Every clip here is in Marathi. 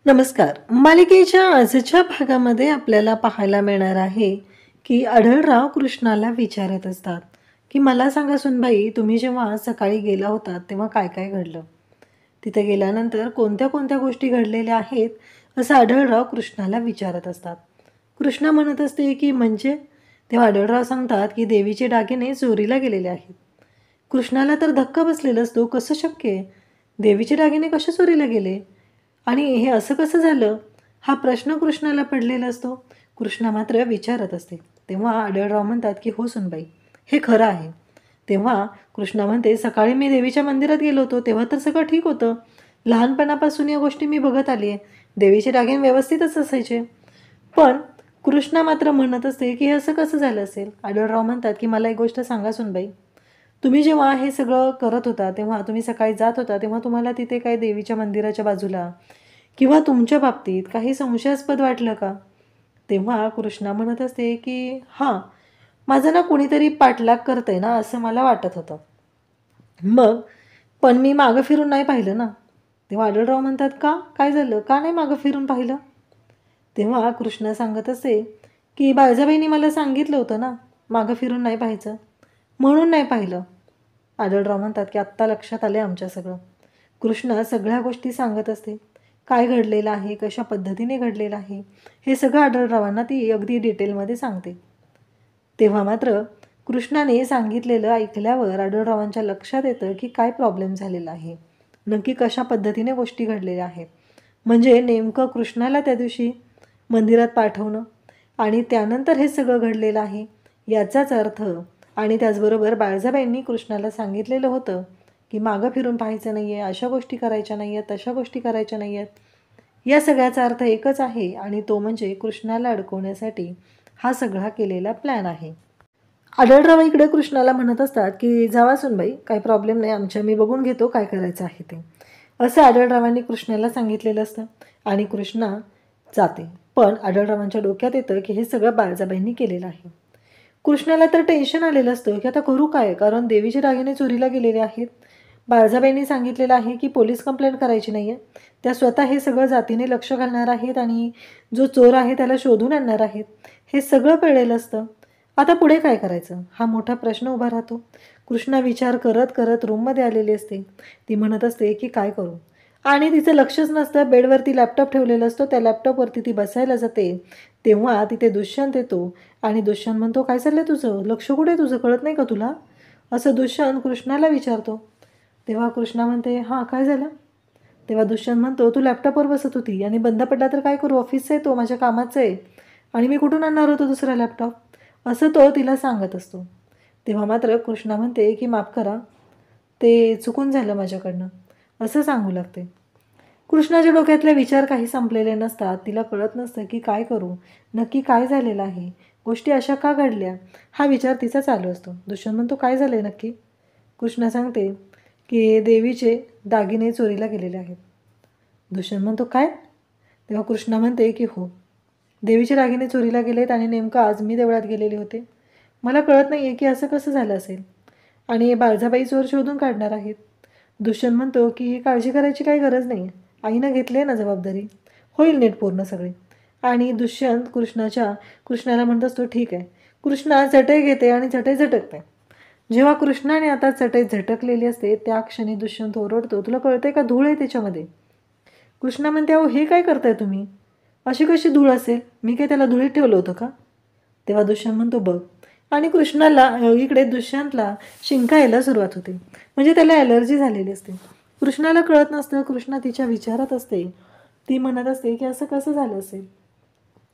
नमस्कार. मालिकेच्या आजच्या भागामध्ये आपल्याला पाहायला मिळणार आहे, की आढळराव कृष्णाला विचारत असतात, की "मला सांगा सुनबाई, तुम्ही जेव्हा सकाळी गेला होतात, तेव्हा काय-काय घडलं? तिथे गेल्यानंतर कोणत्या-कोणत्या गोष्टी घडलेल्या आहेत?" असं आढळराव कृष्णाला विचारत असतात. कृष्णा म्हणत असते, की "म्हणजे?" तेव्हा आढळराव सांगतात, की "देवीचे दागिने चोरीला गेलेले आहेत." कृष्णाला तर धक्का बसलेला असतो. कसं शक्य आहे? देवीचे दागिने कसे चोरीला गेले? आणि हे असं कसं झालं? हा प्रश्न कृष्णाला पडलेला असतो. कृष्णा मात्र विचारत असते. तेव्हा आढळराव म्हणतात, की "हो सुनबाई, हे खरं आहे." तेव्हा कृष्णा म्हणते, "सकाळी मी देवीच्या मंदिरात गेलो होतो, तेव्हा तर सगळं ठीक होतं. लहानपणापासून या गोष्टी मी बघत आली आहे. देवीचे दागिने व्यवस्थितच असायचे." पण कृष्णा मात्र म्हणत असते, की "हे असं कसं झालं असेल?" आढळराव म्हणतात, की "मला एक गोष्ट सांगा सुनबाई, तुम्ही जेव्हा हे सगळं करत होता, तेव्हा तुम्ही सकाळी जात होता, तेव्हा तुम्हाला तिथे काही देवीच्या मंदिराच्या बाजूला किंवा तुमच्या बाबतीत काही संशयास्पद वाटलं का?" तेव्हा कृष्णा म्हणत असते, की "हां, माझं ना कुणीतरी पाठलाग करतंय ना, असं मला वाटत होतं. मग पण मी मागं फिरून नाही पाहिलं ना." तेव्हा आढळराव म्हणतात, "का? काय झालं? का नाही मागं फिरून पाहिलं?" तेव्हा कृष्णा सांगत असे, की "बाळजाबाईंनी मला सांगितलं होतं ना, मागं फिरून नाही पाहायचं, म्हणून नाही पाहिलं." आढळराव म्हणतात, की "आत्ता लक्षात आलंय आमच्या सगळं." कृष्णा सगळ्या गोष्टी सांगत असते. काय घडलेलं आहे, कशा पद्धतीने घडलेलं आहे, हे सगळं आढळरावांना ती अगदी डिटेलमध्ये सांगते. तेव्हा मात्र कृष्णाने सांगितलेलं ऐकल्यावर आढळरावांच्या लक्षात येतं, की काय प्रॉब्लेम झालेला आहे. नक्की कशा पद्धतीने गोष्टी घडलेल्या आहेत. म्हणजे नेमकं कृष्णाला त्या दिवशी मंदिरात पाठवणं आणि त्यानंतर हे सगळं घडलेलं आहे, याचाच अर्थ आणि त्याचबरोबर बाळजाबाईंनी कृष्णाला सांगितलेलं होतं, की मागं फिरून पाहायचं नाही आहे, अशा गोष्टी करायच्या नाही आहेत, तशा गोष्टी करायच्या नाही आहेत. या सगळ्याचा अर्थ एकच आहे आणि तो म्हणजे कृष्णाला अडकवण्यासाठी हा सगळा केलेला प्लॅन आहे. आढळराव इकडे कृष्णाला म्हणत असतात, की "जावा सुनबाई, काही प्रॉब्लेम नाही आमच्या, मी बघून घेतो काय करायचं आहे ते." असं आढळरावांनी कृष्णाला सांगितलेलं असतं आणि कृष्णा जाते. पण आढळरावांच्या डोक्यात येतं, की हे सगळं बाळजाबाईंनी केलेलं आहे. कृष्णाला तर टेन्शन आलेलं असतं, की आता करू काय? कारण देवीचे दागिने चोरीला गेलेले आहेत. बाळजाबाईंनी सांगितलेलं आहे, की पोलीस कंप्लेंट करायची नाहीये. त्या स्वतः हे सगळं जातीने लक्ष घालणार आहेत आणि जो चोर आहे त्याला शोधून आणणार आहेत. हे सगळं कळलेलं असतं. आता पुढे काय करायचं? हा मोठा प्रश्न उभा राहतो. कृष्णा विचार करत रूममध्ये आलेली असते. ती म्हणत असते, की काय करू? आणि तिचं लक्षच नसतं. बेडवरती लॅपटॉप ठेवलेला असतो. त्या लॅपटॉपवरती ती बसायला जाते. तेव्हा तिथे दुष्यंत येतो आणि दुष्यंत म्हणतो, "काय चाललंय तुझं? लक्ष कुठे आहे तुझं? कळत नाही का तुला?" असं दुष्यंत कृष्णाला विचारतो. तेव्हा कृष्णा म्हणते, "हां, काय झालं?" तेव्हा दुष्यंत म्हणतो, "तू लॅपटॉपवर बसत होती आणि बंद पडला तर काय करू? ऑफिसचा आहे तो, माझ्या कामाचा आहे आणि मी कुठून आणणार होतो दुसरा लॅपटॉप?" असं तो तिला सांगत असतो. तेव्हा मात्र कृष्णा म्हणते, की "माफ करा, ते चुकून झालं माझ्याकडनं." असं सांगू लागते. कृष्णाच्या डोक्यातले विचार काही संपलेले नसतात. तिला कळत नसतं, की काय करू? नक्की काय झालेलं आहे? गोष्टी अशा का घडल्या? हा विचार तिचा चालू असतो. दुष्यंत म्हणतो, "काय झालंय नक्की?" कृष्णा सांगते, की "देवीचे दागिने चोरीला गेलेले आहेत." दुष्यंत म्हणतो, "काय?" तेव्हा कृष्णा म्हणते, की "हो, देवीचे दागिने चोरीला गेलेत आणि नेमकं आज मी देवळात गेलेले होते. मला कळत नाही आहे, की असं कसं झालं असेल आणि बाळजाबाई चोर शोधून काढणार आहेत." दुष्यंत म्हणतो, की "काळजी करायची काही गरज नाही. आईनं घेतली आहे ना जबाबदारी. होईल नीट पूर्ण सगळी." आणि दुष्यंत कृष्णाला म्हणत असतो, "ठीक आहे." कृष्णा चटई घेते आणि चटई झटकते. जेव्हा कृष्णाने आता चटई झटकलेली असते, त्या क्षणी दुष्यंत ओरडतो, "तुला कळतंय का? धूळ आहे त्याच्यामध्ये." कृष्णा म्हणते, "अहो हे काय करताय तुम्ही? अशी कशी धूळ असेल? मी काय त्याला धुळीत ठेवलं होतं का?" तेव्हा दुष्यंत म्हणतो, "बघ." आणि कृष्णाला इकडे दुष्यंतला शिंका यायला सुरुवात होते. म्हणजे त्याला ॲलर्जी झालेली असते. कृष्णाला कळत नसतं. कृष्णा तिच्या विचारात असते. ती म्हणत असते, की असं कसं झालं असेल?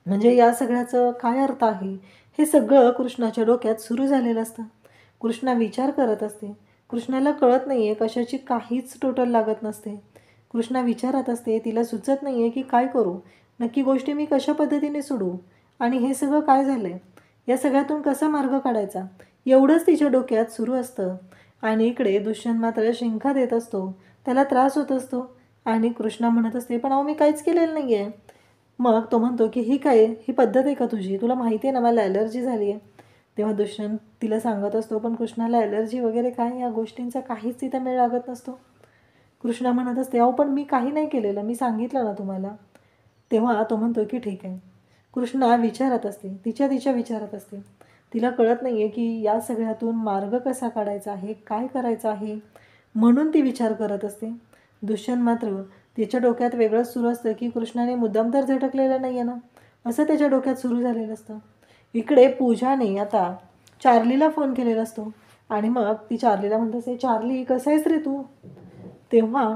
म्हणजे या सगळ्याचं काय अर्थ आहे? हे सगळं कृष्णाच्या डोक्यात सुरू झालेलं असतं. कृष्णा विचार करत असते. कृष्णाला कळत नाहीये, कशाची काहीच टोटल लागत नसते. कृष्णा विचारात असते. तिला सुचत नाहीये, की काय करू? नक्की गोष्टी मी कशा पद्धतीने सोडवू? आणि हे सगळं काय झालंय? या सगळ्यातून कसा मार्ग काढायचा? एवढंच तिच्या डोक्यात सुरू असतं. आणि इकडे दुष्यंत मात्र शिंका देत असतो. त्याला त्रास होत असतो. आणि कृष्णा म्हणत असते, "पण अहो मी काहीच केलेलं नाहीये." मग तो म्हणतो, की "ही काय आहे? ही पद्धत आहे का तुझी? तुला माहिती आहे ना मला ॲलर्जी झाली आहे." तेव्हा दुष्यंत तिला सांगत असतो, पण कृष्णाला ॲलर्जी वगैरे काय या गोष्टींचा काहीच तिथं मेळ लागत नसतो. कृष्णा म्हणत असते, "अहो पण मी काही नाही केलेलं. मी सांगितलं ना तुम्हाला." तेव्हा तो म्हणतो की ठीक आहे. कृष्णा विचारत असते, तिच्या विचारात असते. तिला कळत नाही आहे की या सगळ्यातून मार्ग कसा काढायचा आहे, काय करायचं आहे, म्हणून ती विचार करत असते. दुष्यंत मात्र तिच्या डोक्यात वेगळंच सुरू असतं की कृष्णाने मुद्दाम तर झटकलेलं नाही आहे ना, असं त्याच्या डोक्यात सुरू झालेलं असतं. इकडे पूजाने आता चार्लीला फोन केलेला असतो आणि मग ती चार्लीला म्हणत असते, चार्ली कसं आहेस रे तू? तेव्हा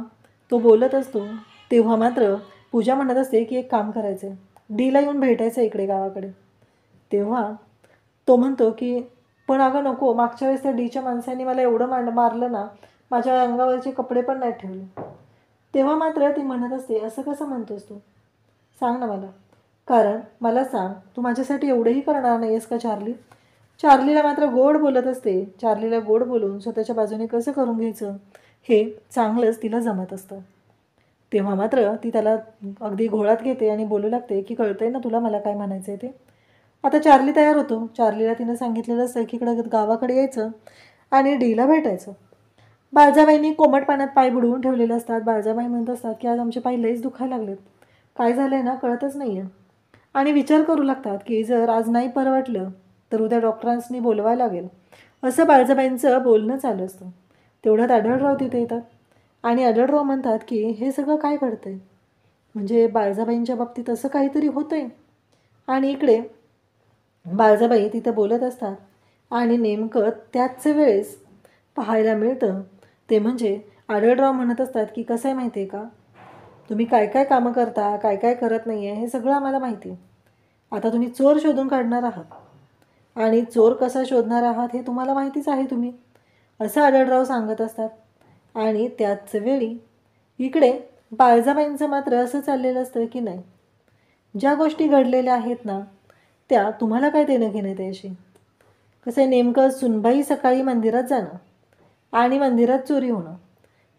तो बोलत असतो. तेव्हा मात्र पूजा म्हणत असते की एक काम करायचं आहे, डीला येऊन भेटायचं इकडे गावाकडे. तेव्हा तो म्हणतो की पण अगं नको, मागच्या वेळेस त्या डीच्या माणसांनी मला एवढं मारलं ना, माझ्या अंगावरचे कपडे पण नाही ठेवले. तेव्हा मात्र ती म्हणत असते, असं कसं म्हणतोस तू? सांग ना मला. कारण मला सांग, तू माझ्यासाठी एवढंही करणार नाही आहेस का चार्ली? चार्लीला मात्र गोड बोलत असते. चार्लीला गोड बोलून स्वतःच्या बाजूने कसं करून घ्यायचं हे चांगलंच तिला जमत असतं. तेव्हा मात्र ती त्याला अगदी घोळात घेते आणि बोलू लागते की कळतंय ना तुला मला काय म्हणायचं आहे ते. आता चार्ली तयार होतो. चार्लीला तिनं सांगितलेलं असतं की इकडं गावाकडे यायचं आणि डीला भेटायचं. बाळजाबाईंनी कोमट पाण्यात पाय बुडवून ठेवलेले असतात. बाळजाबाई म्हणत असतात की आज आमचे पाय लईच दुखायला लागलेत, काय झालं आहे ना कळतच नाही आहे. आणि विचार करू लागतात की जर आज नाही परवडलं तर उद्या डॉक्टरांनी बोलवायला लागेल, असं बाळजाबाईंचं बोलणं चालू असतं. तेवढ्यात आढळराव तिथे येतात आणि आढळराव म्हणतात की हे सगळं काय घडतंय, म्हणजे बाळजाबाईंच्या बाबतीत असं काहीतरी होतंय. आणि इकडे बाळजाबाई तिथं बोलत असतात आणि नेमकं त्याच वेळेस पाहायला मिळतं ते म्हणजे आढळराव म्हणत असतात की कसं आहे माहिती आहे का, तुम्ही काय काय कामं करता, काय काय करत नाही आहे हे सगळं आम्हाला माहिती आहे. आता तुम्ही चोर शोधून काढणार आहात आणि चोर कसा शोधणार आहात हे तुम्हाला माहितीच आहे तुम्ही, असं आढळराव सांगत असतात. आणि त्याच वेळी इकडे बाळजाबाईंचं मात्र असं चाललेलं असतं की नाही, ज्या गोष्टी घडलेल्या आहेत ना त्या तुम्हाला काय देणं घेणं त्याशी. कसं आहे नेमकं सुनबाई सकाळी मंदिरात जाणं आणि मंदिरात चोरी होणं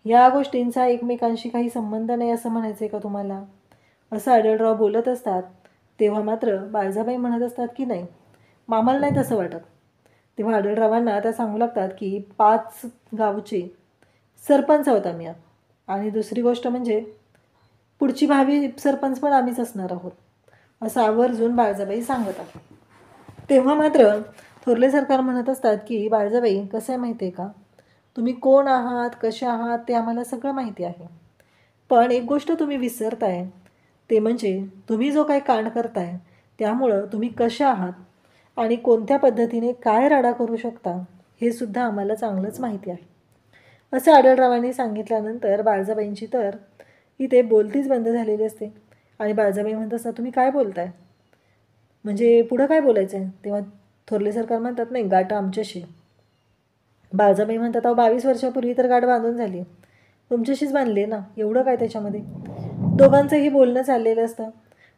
या गोष्टींचा एकमेकांशी काही संबंध नाही असं म्हणायचं आहे का तुम्हाला, असं आढळराव बोलत असतात. तेव्हा मात्र बाळजाबाई म्हणत असतात की नाही, मामाला नाही तसं वाटत. तेव्हा आढळरावांना त्या सांगू लागतात की 5 गावचे सरपंच आहोत आम्ही आणि दुसरी गोष्ट म्हणजे पुढची भावी सरपंच पण आम्हीच असणार आहोत, असं आवर्जून बाळजाबाई सांगत आहेत. तेव्हा मात्र थोरले सरकार म्हणत असतात की बाळजाबाई कसं आहे माहिती आहे का, तुम्ही कोण आहात, कसे आहात ते आम्हाला सगळं माहिती आहे, पण एक गोष्ट तुम्ही विसरताय ते म्हणजे तुम्ही जो काही कांड करताय त्यामुळं तुम्ही कशा आहात आणि कोणत्या पद्धतीने काय राडा करू शकता हे सुद्धा आम्हाला चांगलंच माहिती आहे, असं आढळरावांनी सांगितल्यानंतर बाळजाबाईंची तर इथे बोलतीच बंद झालेली असते. आणि बाळजाबाई म्हणत असतात तुम्ही काय बोलताय, म्हणजे पुढं काय बोलायचं आहे. तेव्हा थोरले सरकार म्हणतात नाही गाठ आमच्याशी. बाळजाबाई म्हणतात अहो 22 वर्षापूर्वी तर गाठ बांधून झाली, तुमच्याशीच बांधली ना, एवढं काय त्याच्यामध्ये. दोघांचंही बोलणं चाललेलं असतं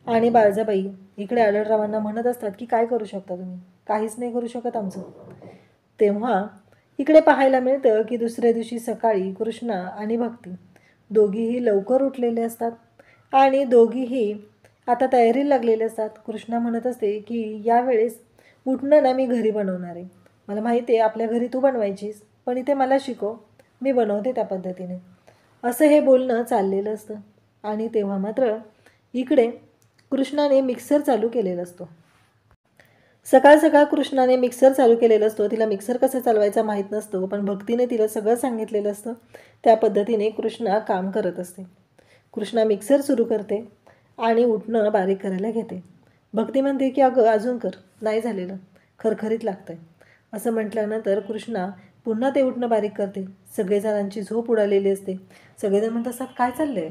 आणि बाळजाबाई इकडे आढळरावांना म्हणत असतात की काय करू शकता तुम्ही, काहीच नाही करू शकत आमचं. तेव्हा इकडे पाहायला मिळतं की दुसऱ्या दिवशी सकाळी कृष्णा आणि भक्ती दोघीही लवकर उठलेले असतात आणि दोघीही आता तयारीला लागलेले असतात. कृष्णा म्हणत असते की यावेळेस उठणं ना मी घरी बनवणार आहे, मला माहिती आहे आपल्या घरी तू बनवायचीस पण इथे मला शिकव, मी बनवते त्या पद्धतीने, असं हे बोलणं चाललेलं असतं. आणि तेव्हा मात्र इकडे कृष्णाने मिक्सर चालू केलेला असतो. सकाळ सकाळ कृष्णाने मिक्सर चालू केलेलं असतो. तिला मिक्सर कसं चालवायचा माहीत नसतो, पण भक्तीने तिला सगळं सांगितलेलं असतं. त्या पद्धतीने कृष्णा काम करत असते. कृष्णा मिक्सर सुरू करते आणि उठणं बारीक करायला घेते. भक्ती म्हणते की अगं अजून कर, नाही झालेलं, खरखरीत लागतंय, असं म्हटल्यानंतर कृष्णा पुन्हा ते उठणं बारीक करते. सगळेजणांची झोप उडालेली असते. सगळेजण म्हणत असतात काय चाललं आहे.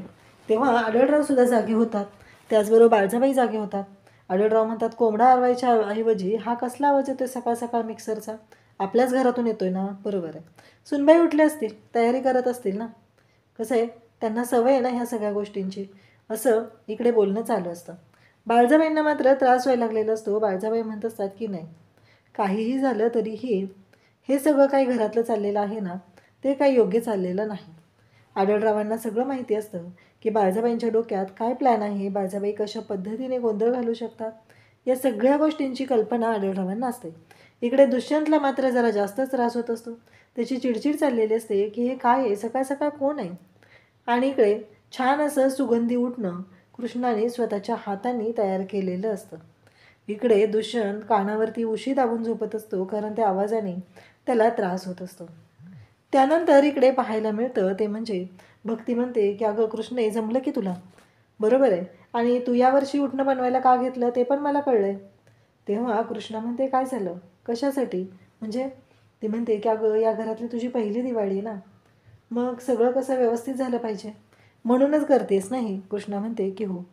तेव्हा आढळरावसुद्धा जागे होतात, त्याचबरोबर बाळजाबाई जागे होतात. आढळराव म्हणतात कोंबडा आरवायच्या ऐवजी हा कसला आवाज येतोय सकाळ सकाळ मिक्सरचा, आपल्याच घरातून येतोय ना, बरोबर आहे. सुनबाई उठले असतील, तयारी करत असतील ना, कसं आहे त्यांना सवय आहे ना ह्या सगळ्या गोष्टींची, असं इकडे बोलणं चालू असतं. बाळजाबाईंना मात्र त्रास व्हायला लागलेला असतो. बाळजाबाई म्हणत असतात की नाही, काहीही झालं तरीही हे सगळं काही घरातलं चाललेलं आहे ना ते काही योग्य चाललेलं नाही. आढळरावांना सगळं माहिती असतं की बाळजाबाईंच्या डोक्यात काय प्लॅन आहे, बाळजाबाई कशा पद्धतीने गोंधळ घालू शकतात, या सगळ्या गोष्टींची कल्पना आढळरावांना असते. इकडे दुष्यंतला मात्र जरा जास्तच त्रास होत असतो. त्याची चिडचिड चाललेली असते की हे काय आहे, सकाळ सकाळ कोण आहे. आणि इकडे छान असं सुगंधी उठणं कृष्णाने स्वतःच्या हाताने तयार केलेलं असतं. इकडे दुष्यंत कानावरती उशी दाबून झोपत असतो, कारण त्या आवाजाने त्याला त्रास होत असतो. त्यानंतर इकडे पाहायला मिळतं ते म्हणजे भक्ती म्हणते की अगं कृष्णे, जमलं की तुला, बरोबर आहे, आणि तू यावर्षी उठणं बनवायला का घेतलं ते पण मला कळलंय. तेव्हा कृष्णा म्हणते काय झालं, कशासाठी, म्हणजे ती म्हणते की अगं या घरातली तुझी पहिली दिवाळी आहे ना, मग सगळं कसं व्यवस्थित झालं पाहिजे म्हणूनच करतेस नाही. कृष्णा म्हणते की हो,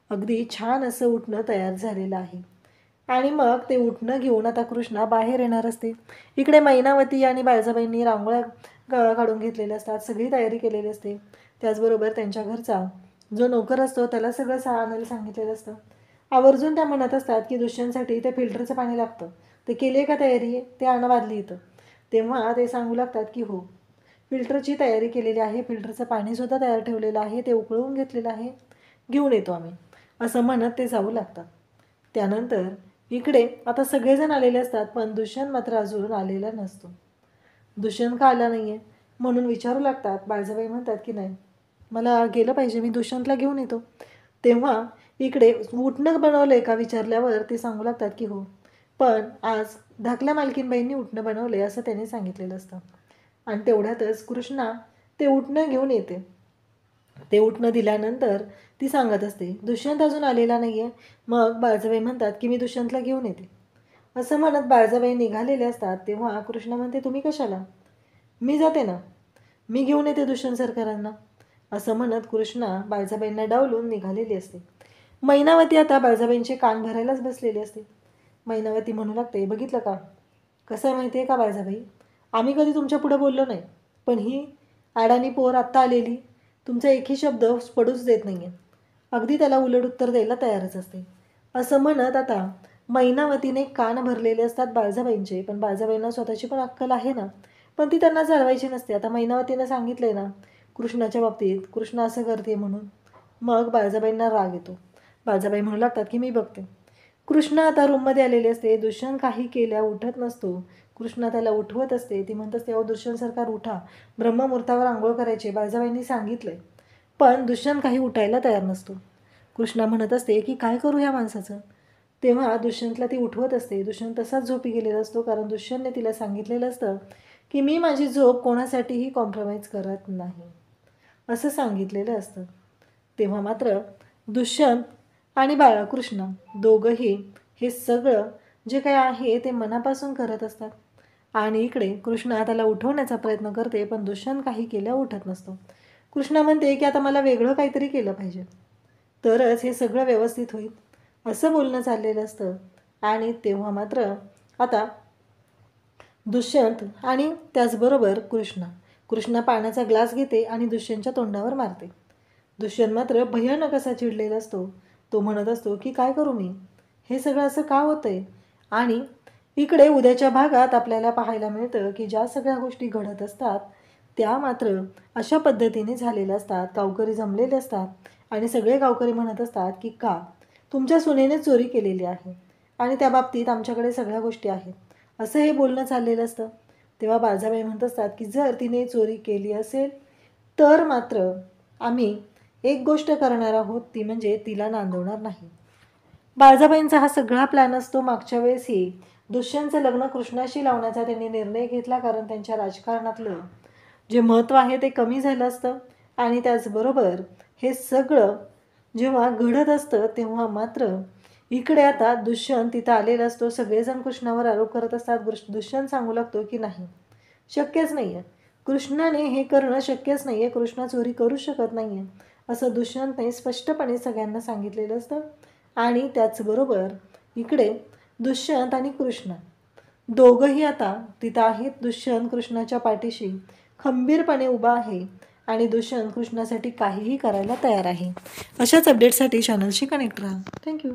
अगदी छान असं उठणं तयार झालेलं आहे. आणि मग ते उठणं घेऊन आता कृष्णा बाहेर येणार असते. इकडे मैनावती आणि बाळजाबाईंनी रांगोळ्या काढून घेतलेल्या असतात, सगळी तयारी केलेली असते. त्याचबरोबर त्यांच्या घरचा जो नोकर असतो त्याला सगळं आणायला सांगितलेलं असतं. आवर्जून त्या म्हणत असतात की दुष्यंतसाठी ते फिल्टरचं पाणी लागतं, ते केली का तयारी, ते आणा बादली इथं. तेव्हा ते सांगू लागतात की हो, फिल्टरची तयारी केलेली आहे, फिल्टरचं पाणीसुद्धा तयार ठेवलेलं आहे, ते उकळून घेतलेलं आहे, घेऊन येतो आम्ही, असं म्हणत ते जाऊ लागतात. त्यानंतर इकडे आता सगळेजण आलेले असतात, पण दुष्यंत मात्र अजून आलेला नसतो. दुष्यंत का आला नाही आहे म्हणून विचारू लागतात. बाळजाबाई म्हणतात की नाही, मला गेलं पाहिजे, मी दुष्यंतला घेऊन येतो. तेव्हा इकडे उठणं बनवलं आहे का विचारल्यावर ते सांगू लागतात की हो, पण आज धाकल्या मालकीनबाईंनी उठणं बनवलं आहे असं त्यांनी सांगितलेलं असतं. आणि तेवढ्यातच कृष्णा ते उठणं घेऊन येते. ते उठणं दिल्यानंतर ती सांगत असते दुष्यंत अजून आलेला नाही आहे. मग बाळजाबाई म्हणतात की मी दुष्यंतला घेऊन येते. असं म्हणत बाळजाबाई निघालेले असतात. तेव्हा कृष्णा म्हणते तुम्ही कशाला, मी जाते ना, मी घेऊन येते दुष्यंत सरकारांना, असं म्हणत कृष्णा बाळजाबाईंना डावलून निघालेली असते. मैनावती आता बाळजाबाईंचे कान भरायलाच बसलेली असते. मैनावती म्हणू लागते बघितलं का, कसं आहे माहिती आहे का बाळजाबाई, आम्ही कधी तुमच्या पुढे बोललो नाही, पण ही अडाणी पोर आत्ता आलेली तुमचा एकही शब्द पडूच देत नाही आहे, अगदी त्याला उलट उत्तर द्यायला तयारच असते. असं म्हणत आता मैनावतीने कान भरलेले असतात बाळजाबाईंचे, पण बाळजाबाईंना स्वतःची पण अक्कल आहे ना, पण ती त्यांना चालवायची नसते. आता मैनावतीनं सांगितलंय ना कृष्णाच्या बाबतीत, कृष्ण असं करते म्हणून, मग बाळजाबाईंना राग येतो. बाळजाबाई म्हणू लागतात की मी बघते. कृष्ण आता रूममध्ये आलेले असते. दुष्यंत काही केल्या उठत नसतो. कृष्णा त्याला उठवत असते. ती म्हणत असते अहो दुष्यंत सरकार उठा, ब्रह्ममुहूर्तावर आंघोळ करायचे, बाळजाबाईंनी सांगितलंय. पण दुष्यंत काही उठायला तयार नसतो. कृष्णा म्हणत असते की काय करू ह्या माणसाचं. तेव्हा दुष्यंतला ती उठवत असते. दुष्यंत तसाच झोपी गेलेला असतो, कारण दुष्यंतने तिला सांगितलेलं असतं की मी माझी झोप कोणासाठीही कॉम्प्रोमाइज करत नाही, असं सांगितलेलं असतं. तेव्हा मात्र दुष्यंत आणि कृष्ण दोघंही हे सगळं जे काही आहे ते मनापासून करत असतात. आणि इकडे कृष्णा त्याला उठवण्याचा प्रयत्न करते, पण दुष्यंत काही केल्या उठत नसतो. कृष्णा म्हणते की आता मला वेगळं काहीतरी केलं पाहिजे, तरच हे सगळं व्यवस्थित होईल, असं बोलणं चाललेलं असतं. आणि तेव्हा मात्र आता दुष्यंत आणि त्याचबरोबर कृष्णा पाण्याचा ग्लास घेते आणि दुष्यंतच्या तोंडावर मारते. दुष्यंत मात्र भयानक असा चिडलेला असतो. तो म्हणत असतो की काय करू मी, हे सगळं असं का होतंय. आणि इकडे उद्याच्या भागात आपल्याला पाहायला मिळतं की ज्या सगळ्या गोष्टी घडत असतात त्या मात्र अशा पद्धतीने झालेल्या असतात. गावकरी जमलेले असतात आणि सगळे गावकरी म्हणत असतात की का तुमच्या सुनेने चोरी केलेली आहे आणि त्या बाबतीत आमच्याकडे सगळ्या गोष्टी आहेत, असं हे बोलणं चाललेलं असतं. तेव्हा बाळजाबाई म्हणत असतात की जर तिने चोरी केली असेल तर मात्र आम्ही एक गोष्ट करणार आहोत, ती म्हणजे तिला नांदवणार नाही. बाळजाबाईंचा हा सगळा प्लॅन असतो. मागच्या वेळेसही दुष्यंतचं लग्न कृष्णाशी लावण्याचा त्यांनी निर्णय घेतला, कारण त्यांच्या राजकारणातलं जे महत्त्व आहे ते कमी झालं असतं. आणि त्याचबरोबर हे सगळं जेव्हा घडत असतं तेव्हा मात्र इकडे आता दुष्यंत तिथं आलेला असतो. सगळेजण कृष्णावर आरोप करत असतात. दुष्यंत सांगू लागतो की नाही, शक्यच नाही आहे, कृष्णाने हे करणं शक्यच नाही आहे, कृष्णा चोरी करू शकत नाही आहे, असं दुष्यंतने स्पष्टपणे सगळ्यांना सांगितलेलं असतं. आणि त्याचबरोबर इकडे दुष्यंत आणि कृष्णा दोघंही आता तिथं आहेत. दुष्यंत कृष्णाच्या पाठीशी खंबीरपणे उभा आहे आणि दुष्यंत कृष्णासाठी काहीही करायला तयार आहे. अशाच अपडेटसाठी चॅनलशी कनेक्ट राहा. थँक्यू.